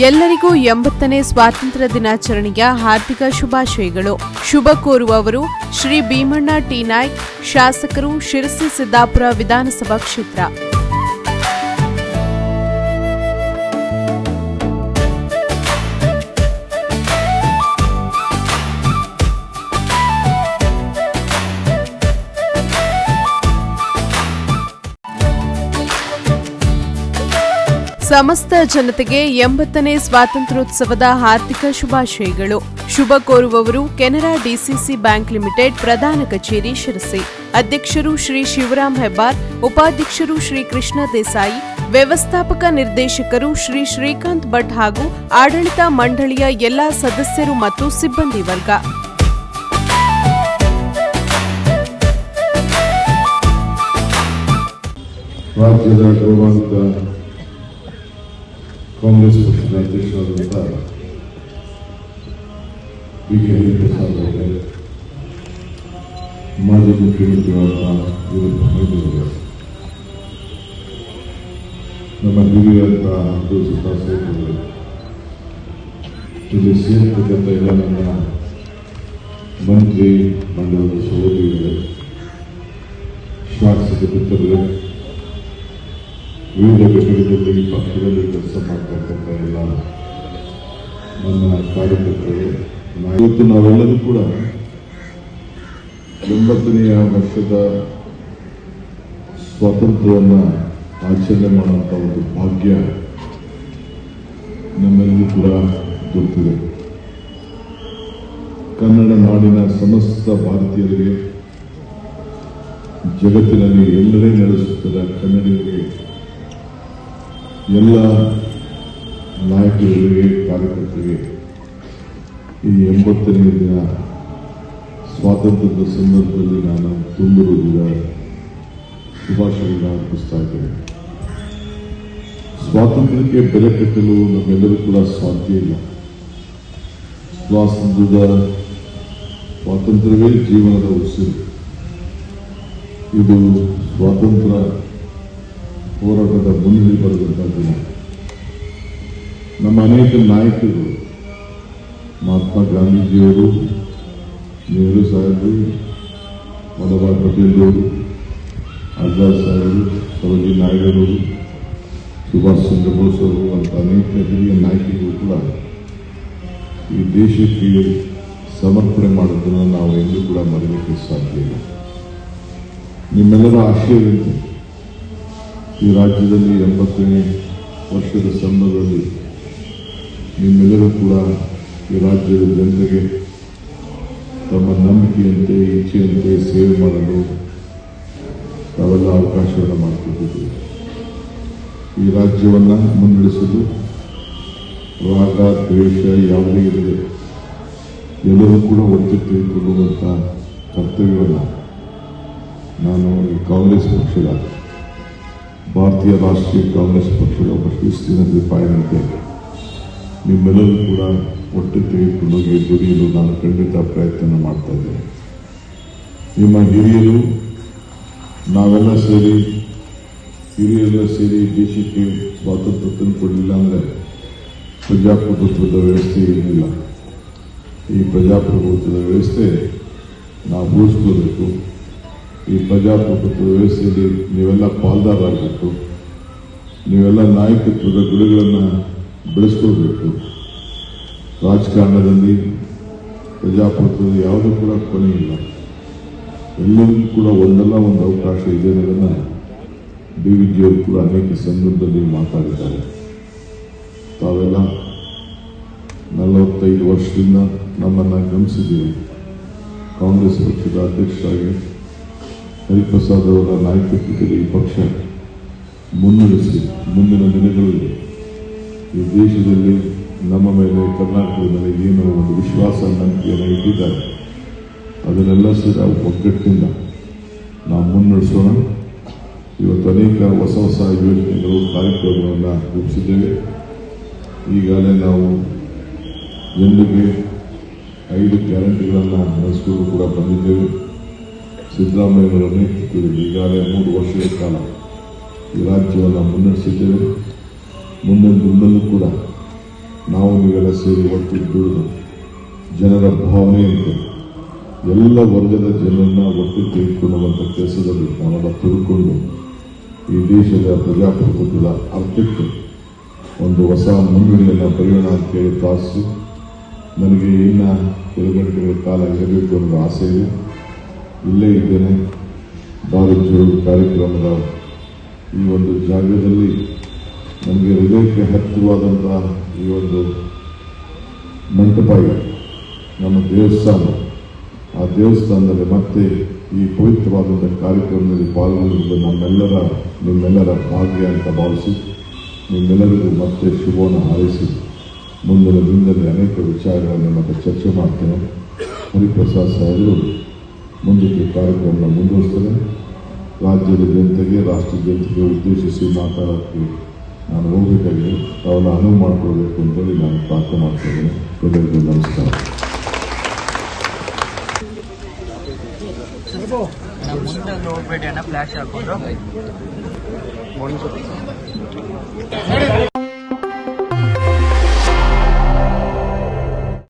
ಎಲ್ಲರಿಗೂ 80ನೇ ಸ್ವಾತಂತ್ರ್ಯ ದಿನಾಚರಣೆಯ ಹಾರ್ದಿಕ ಶುಭಾಶಯಗಳು. ಶುಭ ಕೋರುವವರು ಶ್ರೀ ಭೀಮಣ್ಣ ಟಿ ನಾಯ್ಕ್, ಶಾಸಕರು, ಶಿರಸಿ ಸಿದ್ದಾಪುರ ವಿಧಾನಸಭಾ ಕ್ಷೇತ್ರ. ಸಮಸ್ತ ಜನತೆಗೆ 80ನೇ ಸ್ವಾತಂತ್ರ್ಯೋತ್ಸವದ ಹಾರ್ದಿಕ ಶುಭಾಶಯಗಳು. ಶುಭ ಕೋರುವವರು ಕೆನರಾ ಡಿಸಿಸಿ ಬ್ಯಾಂಕ್ ಲಿಮಿಟೆಡ್, ಪ್ರಧಾನ ಕಚೇರಿ, ಶಿರಸಿ. ಅಧ್ಯಕ್ಷರು ಶ್ರೀ ಶಿವರಾಮ್ ಹೆಬ್ಬಾರ್, ಉಪಾಧ್ಯಕ್ಷರು ಶ್ರೀ ಕೃಷ್ಣ ದೇಸಾಯಿ, ವ್ಯವಸ್ಥಾಪಕ ನಿರ್ದೇಶಕರು ಶ್ರೀ ಶ್ರೀಕಾಂತ್ ಭಟ್ ಹಾಗೂ ಆಡಳಿತ ಮಂಡಳಿಯ ಎಲ್ಲಾ ಸದಸ್ಯರು ಮತ್ತು ಸಿಬ್ಬಂದಿ ವರ್ಗ. ಕಾಂಗ್ರೆಸ್ ಪಕ್ಷದ ಅಧ್ಯಕ್ಷರಾದಂತಹ ಬಿ.ಕೆ. ಹರಿಪ್ರಸಾದ್ ಅವರೇ, ಮಾಜಿ ಮುಖ್ಯಮಂತ್ರಿಗಳಾದ ನಮ್ಮ ಹಿರಿಯರಾದ ಅಬ್ದುಲ್ ಸತ್ತಾರ್ ಸೇಠ್ ಅವರೇ, ಇಲ್ಲಿ ಸೇರಿರ್ತಕ್ಕಂಥ ಎಲ್ಲ ನನ್ನ ಮಂತ್ರಿ ಮಂಡಲದ ಸಹೋದರಿಗಳೇ, ಶಾಸಕ ಮಿತ್ರರೇ, ವಿವಿಧ ಘಟಕದಲ್ಲಿ ಪಕ್ಷದಲ್ಲಿ ಕೆಲಸ ಮಾಡ್ತಕ್ಕಂಥ ಎಲ್ಲ ನನ್ನ ಕಾರ್ಯಕರ್ತರು, ಇವತ್ತು ನಾವೆಲ್ಲರೂ ಕೂಡ 80ನೇ ವರ್ಷದ ಸ್ವಾತಂತ್ರ್ಯವನ್ನು ಆಚರಣೆ ಮಾಡುವಂಥ ಒಂದು ಭಾಗ್ಯ ನಮ್ಮೆಲ್ಲರೂ ಕೂಡ ದೊರೆತಿದೆ. ಕನ್ನಡ ನಾಡಿನ ಸಮಸ್ತ ಭಾರತೀಯರಿಗೆ, ಜಗತ್ತಿನಲ್ಲಿ ಎಲ್ಲೆಡೆ ನೆಲೆಸುತ್ತಿದ್ದ ಕನ್ನಡಿಗರಿಗೆ, ಎಲ್ಲ ನಾಯಕರಿಗೆ, ಕಾರ್ಯಕರ್ತರಿಗೆ ಈ 80ನೇ ದಿನ ಸ್ವಾತಂತ್ರ್ಯದ ಸಂದರ್ಭದಲ್ಲಿ ನಾನು ತುಂಬಿರುವುದರ ಶುಭಾಶಯಗಳನ್ನು ಅರ್ಪಿಸ್ತಾ ಇದ್ದೇನೆ. ಸ್ವಾತಂತ್ರ್ಯಕ್ಕೆ ಬೆಲೆ ಕಟ್ಟಲು ನಮ್ಮೆಲ್ಲರೂ ಕೂಡ ಸಾಧ್ಯ ಇಲ್ಲ. ಸ್ವಾತಂತ್ರ್ಯವೇ ಜೀವನದ ಉಸಿರು. ಇದು ಸ್ವಾತಂತ್ರ್ಯ ಹೋರಾಟದ ಮುನ್ನೆಲೆ ಬರೆದಂತಹ ದಿನ. ನಮ್ಮ ಅನೇಕ ನಾಯಕರು, ಮಹಾತ್ಮ ಗಾಂಧೀಜಿಯವರು, ನೆಹರು ಸಾಹೇಬರು, ವಲ್ಲಭಾಯ್ ಪಟೇಲ್ರವರು, ಆಜಾದ್ ಸಾಹೇಬರು, ಸರೋಜಿನಿ ನಾಯ್ಡುರವರು, ಸುಭಾಷ್ ಚಂದ್ರ ಬೋಸ್ ಅವರು ಅಂತ ಅನೇಕ ಹಿರಿಯ ನಾಯಕರು ಕೂಡ ಈ ದೇಶಕ್ಕೆ ಸಮರ್ಪಣೆ ಮಾಡೋದನ್ನು ನಾವು ಎಂದೂ ಕೂಡ ಮರೆಯಲಿಕ್ಕೆ ಸಾಧ್ಯ ಇಲ್ಲ. ನಿಮ್ಮೆಲ್ಲರ ಆಶಯದಂತೆ ಈ ರಾಜ್ಯದಲ್ಲಿ 80ನೇ ವರ್ಷದ ಸಂದರ್ಭದಲ್ಲಿ ನಿಮ್ಮೆಲ್ಲರೂ ಕೂಡ ಈ ರಾಜ್ಯದ ಜನತೆಗೆ ತಮ್ಮ ನಂಬಿಕೆಯಂತೆ, ಇಚ್ಛೆಯಂತೆ ಸೇವೆ ಮಾಡಲು ತಾವೆಲ್ಲ ಅವಕಾಶವನ್ನು ಮಾಡಿಕೊಟ್ಟಿದ್ದೀವಿ. ಈ ರಾಜ್ಯವನ್ನು ಮುನ್ನಡೆಸಲು ರಾಗ, ದ್ವೇಷ ಯಾವುದೇ ಇರದೆ ಎಲ್ಲರೂ ಕೂಡ ಒಟ್ಟು ತೆಗೆದುಕೊಳ್ಳುವಂಥ ಕರ್ತವ್ಯವನ್ನು ನಾನು ಈ ಕಾಂಗ್ರೆಸ್ ಪಕ್ಷದ, ಭಾರತೀಯ ರಾಷ್ಟ್ರೀಯ ಕಾಂಗ್ರೆಸ್ ಪಕ್ಷದ ಒಬ್ಬ ಕ್ರಿಸ್ಟಿಯನ್ ಅಭಿಪ್ರಾಯದಂತೆ ನಿಮ್ಮೆಲ್ಲರೂ ಕೂಡ ಒಟ್ಟು ತೆಗೆದುಕೊಂಡೋಗಿ ದುಡಿಯಲು ನಾನು ಖಂಡಿತ ಪ್ರಯತ್ನ ಮಾಡ್ತಾ ಇದ್ದೇನೆ. ನಿಮ್ಮ ನಾವೆಲ್ಲ ಸೇರಿ ಹಿರಿಯರೆಲ್ಲ ಸೇರಿ ದೇಶಕ್ಕೆ ಸ್ವಾತಂತ್ರ್ಯ ತಂದುಕೊಡಲಿಲ್ಲ ಅಂದರೆ ಪ್ರಜಾಪ್ರಭುತ್ವದ ವ್ಯವಸ್ಥೆ ಏನಿಲ್ಲ. ಈ ಪ್ರಜಾಪ್ರಭುತ್ವದ ವ್ಯವಸ್ಥೆ ನಾವು ಉಳಿಸ್ಕೋಬೇಕು. ಈ ಪ್ರಜಾಪ್ರಭುತ್ವ ವ್ಯವಸ್ಥೆಯಲ್ಲಿ ನೀವೆಲ್ಲ ಪಾಲ್ದಾರರಾಗಬೇಕು. ನೀವೆಲ್ಲ ನಾಯಕತ್ವದ ಗುಣಗಳನ್ನು ಬೆಳೆಸ್ಕೋಬೇಕು. ರಾಜಕಾರಣದಲ್ಲಿ, ಪ್ರಜಾಪ್ರಭುತ್ವದಲ್ಲಿ ಯಾವುದೂ ಕೂಡ ಕೊನೆ ಇಲ್ಲ. ಎಲ್ಲರಿಗೂ ಕೂಡ ಒಂದಲ್ಲ ಒಂದು ಅವಕಾಶ ಇದೆ ಅನ್ನೋದನ್ನು ಡಿ.ವಿ.ಜಿಯವರು ಕೂಡ ಅನೇಕ ಸಂದರ್ಭದಲ್ಲಿ ಮಾತಾಡಿದ್ದಾರೆ. ತಾವೆಲ್ಲ 45 ವರ್ಷದಿಂದ ನಮ್ಮನ್ನು ಗಮನಿಸಿದ್ದೀವಿ. ಕಾಂಗ್ರೆಸ್ ಪಕ್ಷದ ಅಧ್ಯಕ್ಷರಾಗಿ ಹರಿಪ್ರಸಾದ್ ಅವರ ನಾಯಕತ್ವದಲ್ಲಿ ಈ ಪಕ್ಷ ಮುನ್ನಡೆಸಿ ಮುಂದಿನ ದಿನಗಳಲ್ಲಿ ಈ ದೇಶದಲ್ಲಿ ನಮ್ಮ ಮೇಲೆ, ಕರ್ನಾಟಕದ ಮೇಲೆ ಏನು ಒಂದು ವಿಶ್ವಾಸ, ನಂಬಿಕೆಯನ್ನು ಇಟ್ಟಿದ್ದಾರೆ, ಅದನ್ನೆಲ್ಲ ಸಹ ಒಗ್ಗಟ್ಟಿನಿಂದ ನಾವು ಮುನ್ನಡೆಸೋಣ. ಇವತ್ತು ಅನೇಕ ಹೊಸ ಹೊಸ ಯೋಜನೆಗಳು, ಕಾರ್ಯಕ್ರಮಗಳನ್ನು ರೂಪಿಸಿದ್ದೇವೆ. ಈಗಾಗಲೇ ನಾವು ಜನರಿಗೆ 5 ಗ್ಯಾರಂಟಿಗಳನ್ನು ನಡೆಸಿಕೊಂಡು ಕೂಡ ಬಂದಿದ್ದೇವೆ. ಸಿದ್ದರಾಮಯ್ಯವರ ನೇತೃತ್ವದಲ್ಲಿ ಈಗಾಗಲೇ 3 ವರ್ಷಗಳ ಕಾಲ ಈ ರಾಜ್ಯವನ್ನು ಮುನ್ನಡೆಸಿದ್ದೇವೆ. ಮುಂದಿನ ದಿನದಲ್ಲೂ ಕೂಡ ನಾವು ನೀವೆಲ್ಲ ಸೇರಿ ಒಟ್ಟಿಗೆ ದುಡಿದು ಜನರ ಭಾವನೆಯಂತೆ ಎಲ್ಲ ವರ್ಗದ ಜನರನ್ನ ಒಟ್ಟಿಗೆ ತೆಗೆದುಕೊಳ್ಳುವಂಥ ಕೆಲಸದಲ್ಲಿ ನಾವೆಲ್ಲ ತಿಳ್ಕೊಂಡು ಈ ದೇಶದ ಪ್ರಜಾಪ್ರಭುತ್ವದ ಅರ್ಥಕ್ಕೆ ಒಂದು ಹೊಸ ಮುನ್ನುಡಿಯನ್ನು ಬರೆಯೋಣ ಅಂತೇಳಿ ಪ್ರಾರ್ಥಿಸಿ, ನನಗೆ ಇನ್ನು 2 ಗಂಟೆಗಳ ಕಾಲ ಇರಬೇಕು ಅನ್ನೋ ಆಸೆ ಇದೆ. ಇಲ್ಲೇ ಇದ್ದೇನೆ. ದಾರುಜ್ಯೋತಿ ಕಾರ್ಯಕ್ರಮದ ಈ ಒಂದು ಜಾಗದಲ್ಲಿ ನನಗೆ ಹೃದಯಕ್ಕೆ ಹತ್ತಿರವಾದಂತಹ ಈ ಒಂದು ಮಂಟಪ ಇದೆ, ನಮ್ಮ ದೇವಸ್ಥಾನ. ಆ ದೇವಸ್ಥಾನದಲ್ಲಿ ಮತ್ತೆ ಈ ಪವಿತ್ರವಾದಂಥ ಕಾರ್ಯಕ್ರಮದಲ್ಲಿ ಪಾಲ್ಗೊಳ್ಳುವುದು ನಿಮ್ಮೆಲ್ಲರ ಭಾಗ್ಯ ಅಂತ ಭಾವಿಸಿ, ನಿಮ್ಮೆಲ್ಲರಿಗೂ ಮತ್ತೆ ಶುಭವನ್ನು ಹಾರೈಸಿ ಮುಂದಿನ ದಿನದಲ್ಲಿ ಅನೇಕ ವಿಚಾರಗಳನ್ನು ಮತ್ತೆ ಚರ್ಚೆ ಮಾಡ್ತೇನೆ. ಹರಿಪ್ರಸಾದ್ ಸಾಹೇಬರು ಮುಂದಕ್ಕೆ ಕಾರ್ಯಕ್ರಮ ಮುಂದುವರಿಸ್ತಾರೆ. ರಾಜ್ಯದ ಜನತೆಗೆ, ರಾಷ್ಟ್ರದ ಜನತೆಗೆ ಉದ್ದೇಶಿಸಿ ಮಾತಾಡೋಕ್ಕೆ ನಾನು ಹೋಗಬೇಕಾಗಿದೆ. ತಾವೆಲ್ಲ ಅನುವು ಮಾಡಿಕೊಳ್ಬೇಕು ಅಂತೇಳಿ ನಾನು ಪ್ರಾರ್ಥನೆ ಮಾಡ್ತಿದ್ದೇನೆ. ಎಲ್ಲರಿಗೂ ನಮಸ್ಕಾರ. ಮುಂದೆ ಹೋಗ್ಬೇಡಿ ಅಣ್ಣ, ಫ್ಲಾಶ್ ಹಾಕೊಂಡು